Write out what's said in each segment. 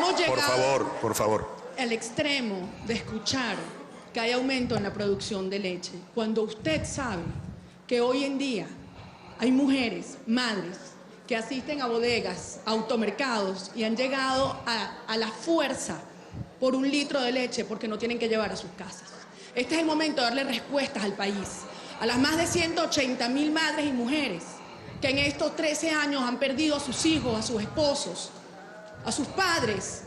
Hemos llegado por favor. al extremo de escuchar que hay aumento en la producción de leche, cuando usted sabe que hoy en día hay mujeres, madres, que asisten a bodegas, a automercados y han llegado a la fuerza por un litro de leche porque no tienen que llevar a sus casas. Este es el momento de darle respuestas al país, a las más de 180.000 madres y mujeres que en estos 13 años han perdido a sus hijos, a sus esposos, a sus padres,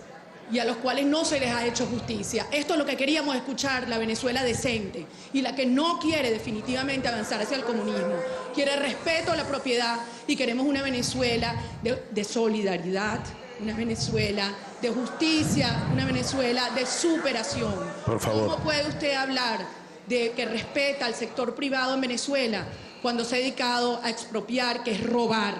y a los cuales no se les ha hecho justicia. Esto es lo que queríamos escuchar, la Venezuela decente, y la que no quiere definitivamente avanzar hacia el comunismo. Quiere respeto a la propiedad y queremos una Venezuela de solidaridad, una Venezuela de justicia, una Venezuela de superación. Por favor. ¿Cómo puede usted hablar de que respeta al sector privado en Venezuela cuando se ha dedicado a expropiar, que es robar?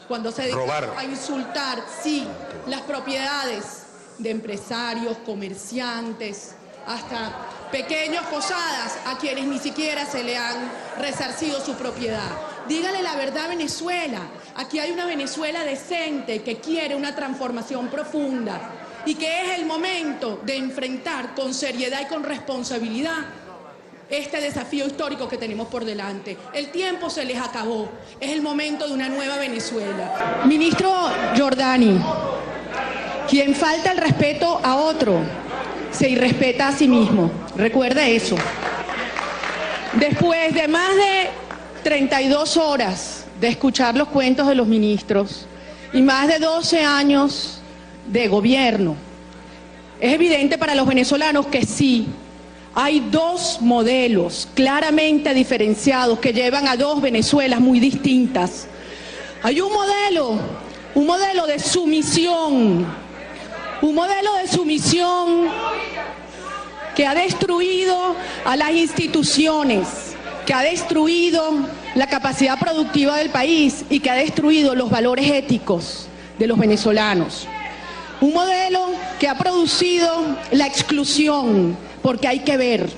Cuando se ha dedicado a insultar, sí, las propiedades de empresarios, comerciantes, hasta pequeños posadas a quienes ni siquiera se le han resarcido su propiedad. Dígale la verdad a Venezuela. Aquí hay una Venezuela decente que quiere una transformación profunda y que es el momento de enfrentar con seriedad y con responsabilidad este desafío histórico que tenemos por delante. El tiempo se les acabó. Es el momento de una nueva Venezuela. Ministro Giordani, quien falta el respeto a otro, se irrespeta a sí mismo. Recuerde eso. Después de más de 32 horas de escuchar los cuentos de los ministros y más de 12 años de gobierno, es evidente para los venezolanos que sí, hay dos modelos claramente diferenciados que llevan a dos Venezuelas muy distintas. Hay un modelo de sumisión, que ha destruido a las instituciones, que ha destruido la capacidad productiva del país y que ha destruido los valores éticos de los venezolanos. Un modelo que ha producido la exclusión, porque hay que ver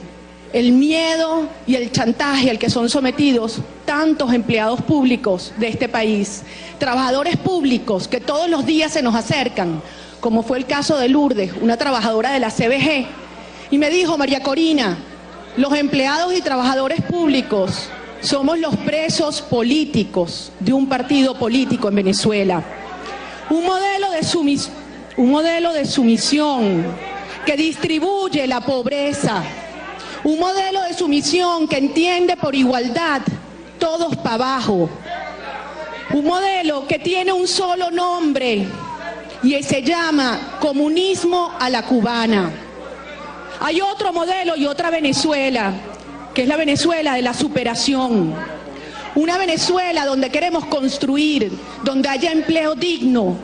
el miedo y el chantaje al que son sometidos tantos empleados públicos de este país, trabajadores públicos que todos los días se nos acercan, como fue el caso de Lourdes, una trabajadora de la CBG, y me dijo: María Corina, los empleados y trabajadores públicos somos los presos políticos de un partido político en Venezuela. Un modelo de sumisión que distribuye la pobreza, un modelo de sumisión que entiende por igualdad todos para abajo, un modelo que tiene un solo nombre y se llama comunismo a la cubana. Hay otro modelo y otra Venezuela, que es la Venezuela de la superación, una Venezuela donde queremos construir, donde haya empleo digno,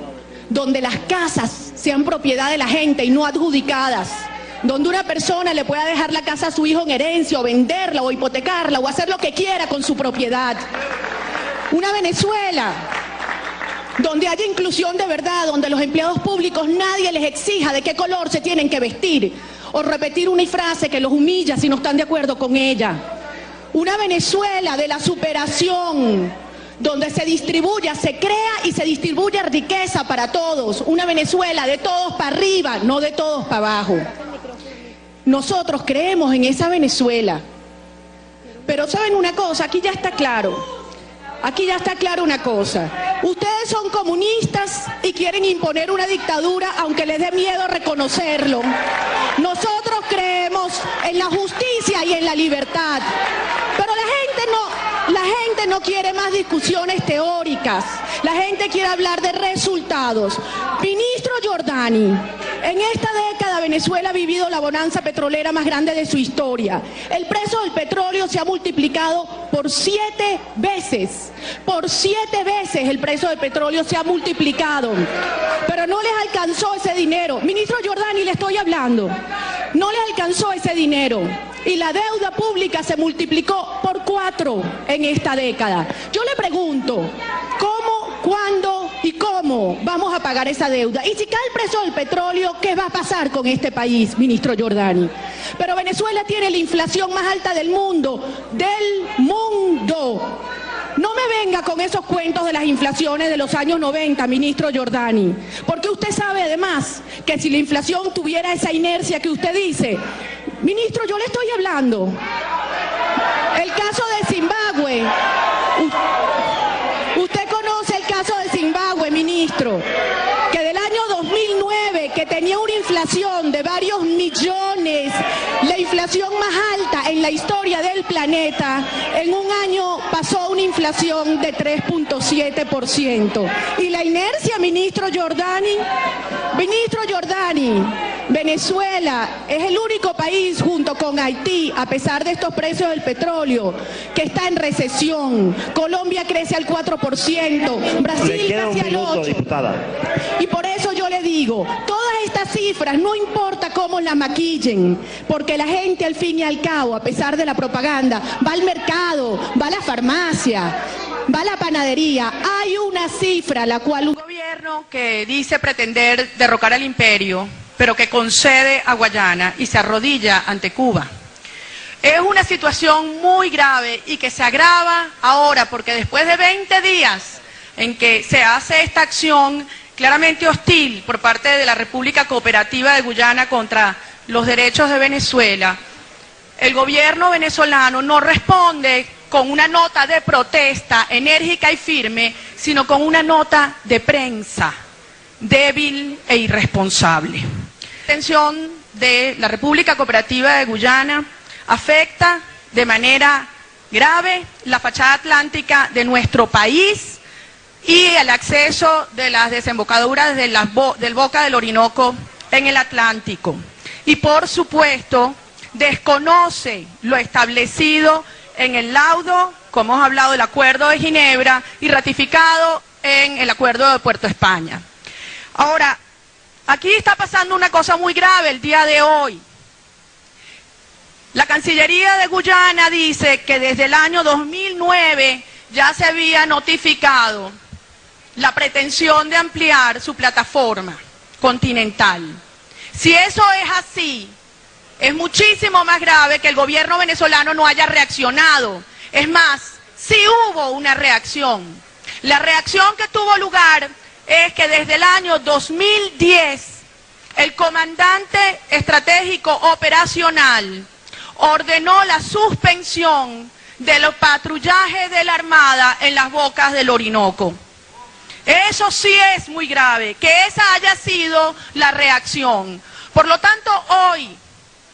donde las casas sean propiedad de la gente y no adjudicadas, donde una persona le pueda dejar la casa a su hijo en herencia o venderla o hipotecarla o hacer lo que quiera con su propiedad. Una Venezuela donde haya inclusión de verdad, donde los empleados públicos nadie les exija de qué color se tienen que vestir o repetir una frase que los humilla si no están de acuerdo con ella. Una Venezuela de la superación, donde se distribuya, se crea y se distribuye riqueza para todos. Una Venezuela de todos para arriba, no de todos para abajo. Nosotros creemos en esa Venezuela. Pero ¿saben una cosa? Aquí ya está claro. Aquí ya está claro una cosa. Ustedes son comunistas y quieren imponer una dictadura aunque les dé miedo reconocerlo. Nosotros creemos en la justicia y en la libertad. Pero la gente no quiere más discusiones teóricas. La gente quiere hablar de resultados. Ministro Giordani, en esta década Venezuela ha vivido la bonanza petrolera más grande de su historia. El precio del petróleo se ha multiplicado por 7 veces. Por 7 veces el precio del petróleo se ha multiplicado. Pero no les alcanzó ese dinero. Ministro Giordani, le estoy hablando. No les alcanzó ese dinero. Y la deuda pública se multiplicó por 4 en esta década. Yo le pregunto, ¿cómo, cuándo y cómo vamos a pagar esa deuda? Y si cae el precio del petróleo, ¿qué va a pasar con este país, ministro Giordani? Pero Venezuela tiene la inflación más alta del mundo. ¡Del mundo! No me me venga con esos cuentos de las inflaciones de los años 90, ministro Giordani, porque usted sabe además que si la inflación tuviera esa inercia que usted dice, ministro, yo le estoy hablando, el caso de Zimbabue, usted conoce el caso de Zimbabue, ministro, que del año 2009, que tenía una inflación de varios millones, la inflación más alta en la historia del planeta, en un año pasó a una inflación de 3.7%. Y la inercia, ministro Giordani, Venezuela es el único país junto con Haití, a pesar de estos precios del petróleo, que está en recesión. Colombia crece al 4%, Brasil casi al 8%. Diputada. Y por eso yo le digo, todas estas cifras, no importa cómo las maquillen, porque la gente al fin y al cabo, a pesar de la propaganda, va al mercado, va a la farmacia, va a la panadería. Hay una cifra la cual un gobierno que dice pretender derrocar al imperio, pero que concede a Guayana y se arrodilla ante Cuba. Es una situación muy grave y que se agrava ahora porque después de 20 días en que se hace esta acción claramente hostil por parte de la República Cooperativa de Guyana contra los derechos de Venezuela, el gobierno venezolano no responde con una nota de protesta enérgica y firme, sino con una nota de prensa débil e irresponsable. La detención de la República Cooperativa de Guyana afecta de manera grave la fachada atlántica de nuestro país y el acceso de las desembocaduras del Boca del Orinoco en el Atlántico. Y por supuesto, desconoce lo establecido en el laudo, como hemos hablado del Acuerdo de Ginebra y ratificado en el Acuerdo de Puerto España. Ahora, aquí está pasando una cosa muy grave el día de hoy. La Cancillería de Guyana dice que desde el año 2009 ya se había notificado la pretensión de ampliar su plataforma continental. Si eso es así, es muchísimo más grave que el gobierno venezolano no haya reaccionado. Es más, sí hubo una reacción. La reacción que tuvo lugar es que desde el año 2010 el comandante estratégico operacional ordenó la suspensión de los patrullajes de la Armada en las bocas del Orinoco. Eso sí es muy grave, que esa haya sido la reacción. Por lo tanto, hoy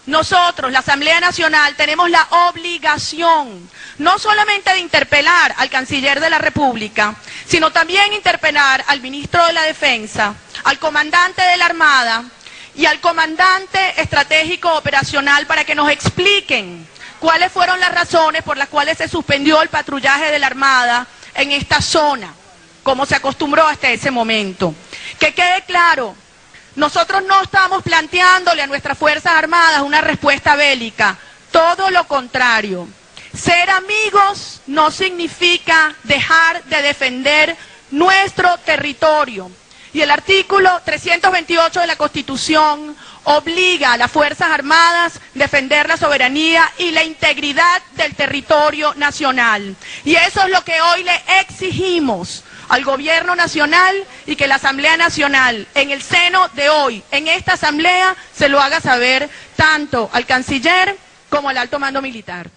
nosotros, la Asamblea Nacional, tenemos la obligación no solamente de interpelar al Canciller de la República, sino también interpelar al Ministro de la Defensa, al Comandante de la Armada y al Comandante Estratégico Operacional para que nos expliquen cuáles fueron las razones por las cuales se suspendió el patrullaje de la Armada en esta zona, como se acostumbró hasta ese momento. Que quede claro, nosotros no estamos planteándole a nuestras Fuerzas Armadas una respuesta bélica, todo lo contrario. Ser amigos no significa dejar de defender nuestro territorio. Y el artículo 328 de la Constitución obliga a las Fuerzas Armadas a defender la soberanía y la integridad del territorio nacional. Y eso es lo que hoy le exigimos al Gobierno Nacional y que la Asamblea Nacional, en el seno de hoy, en esta Asamblea, se lo haga saber tanto al Canciller como al alto mando militar.